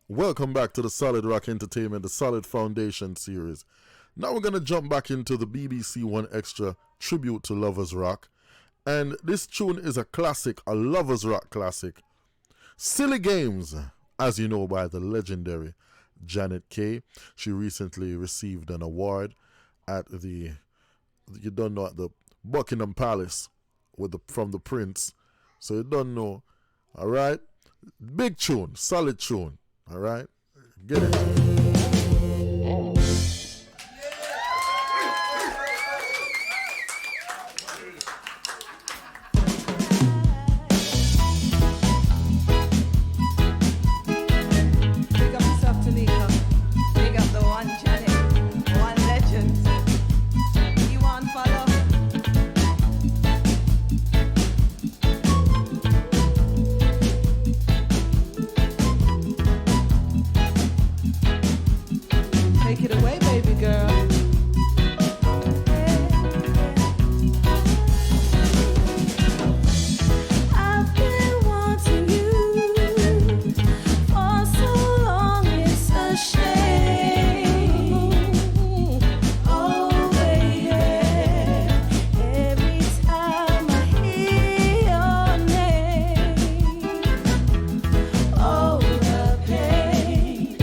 Welcome back to the Solid Rock Entertainment, the Solid Foundation series. Now we're going to jump back into the BBC One Extra tribute to Lovers Rock. And this tune is a classic, a Lovers Rock classic. Silly Games, as you know, by the legendary Janet Kay. She recently received an award at the Buckingham Palace from the Prince. So you don't know. All right? Big tune, solid tune. All right? Get it. Big up yourself, Tanika. Big up the one Janet, one legend. You want follow? Take it away, baby girl. I've been wanting you for so long, it's a shame. Oh, baby, every time I hear your name, oh, the pain.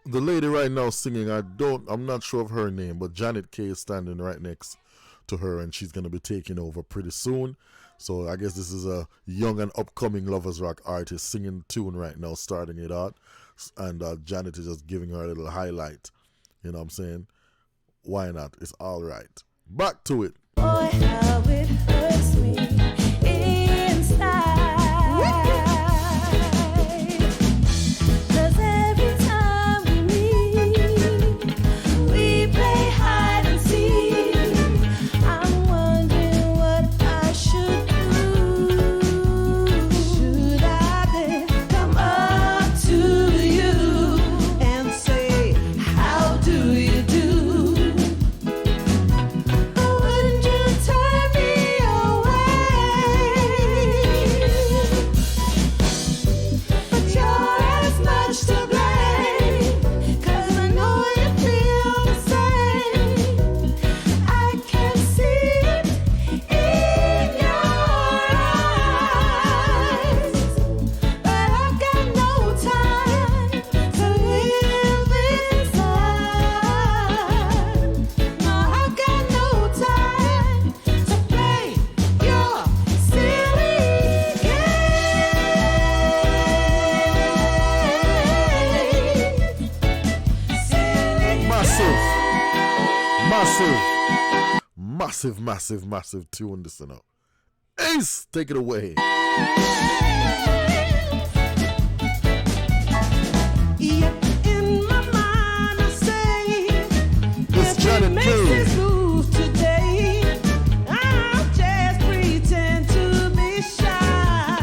The lady right now singing, I'm not sure of her name, but Janet Kay is standing right next to her, and she's going to be taking over pretty soon. So I guess this is a young and upcoming Lovers Rock artist singing tune right now, starting it out. And Janet is just giving her a little highlight. You know what I'm saying? Why not? It's all right. Back to it. Boy, how it hurts me inside. 'Cause every time we meet, we play hide and seek. I'm wondering what I should do. Should I then come up to you and say, how do you do? Wouldn't you turn me away? But you're as much to blame, 'cause I know you feel the same. I can see it in your eyes, but I've got no time to live inside. No, I've got no time to play your silly game. Massive tune this now. Ace, take it away. Yeah, in my mind I say, This if he Janet makes Kay. this move today, I'll just pretend to be shy.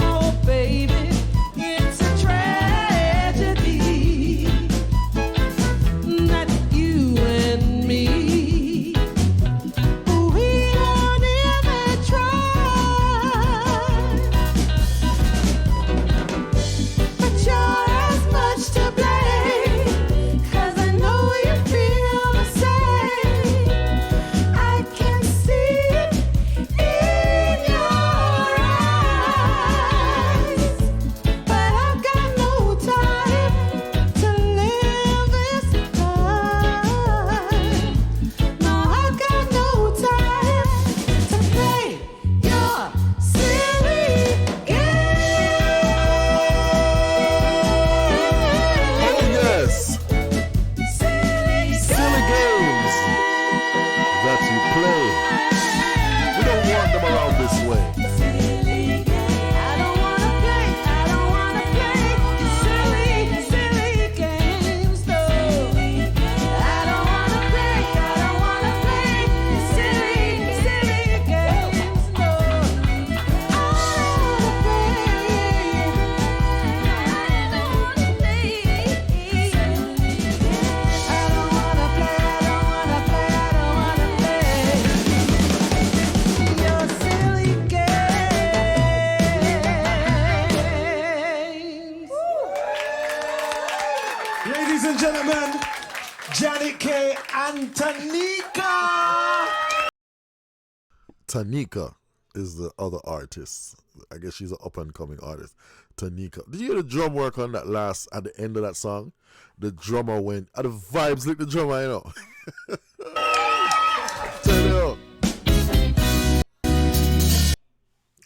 Oh baby, it's a tragedy that you and me, we don't even try. Ladies and gentlemen, Janet K and Tanika. Tanika is the other artist. I guess she's an up and coming artist. Tanika. Did you hear the drum work on that last at the end of that song? The drummer went, the vibes like the drummer, you know. Tell you.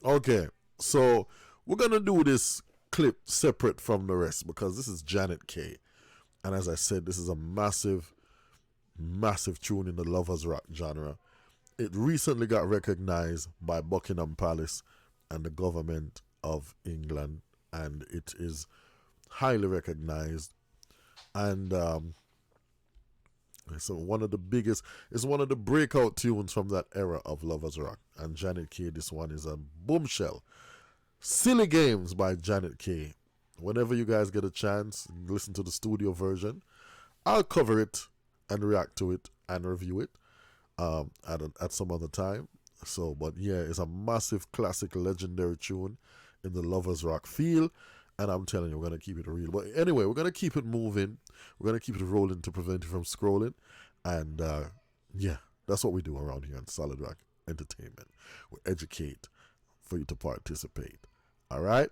Okay, so we're gonna do this clip separate from the rest because this is Janet K. And as I said, this is a massive, massive tune in the lovers rock genre. It recently got recognized by Buckingham Palace and the government of England, and it is highly recognized. And it's one of the biggest, it's one of the breakout tunes from that era of lovers rock. And Janet K, this one is a bombshell. Silly Games by Janet K. Whenever you guys get a chance, listen to the studio version. I'll cover it and react to it and review it at some other time. So, but yeah, it's a massive classic legendary tune in the lovers rock feel, and I'm telling you, we're going to keep it real. But anyway, we're going to keep it moving. We're going to keep it rolling to prevent you from scrolling. And yeah, that's what we do around here on Solid Rock Entertainment. We educate for you to participate. All right?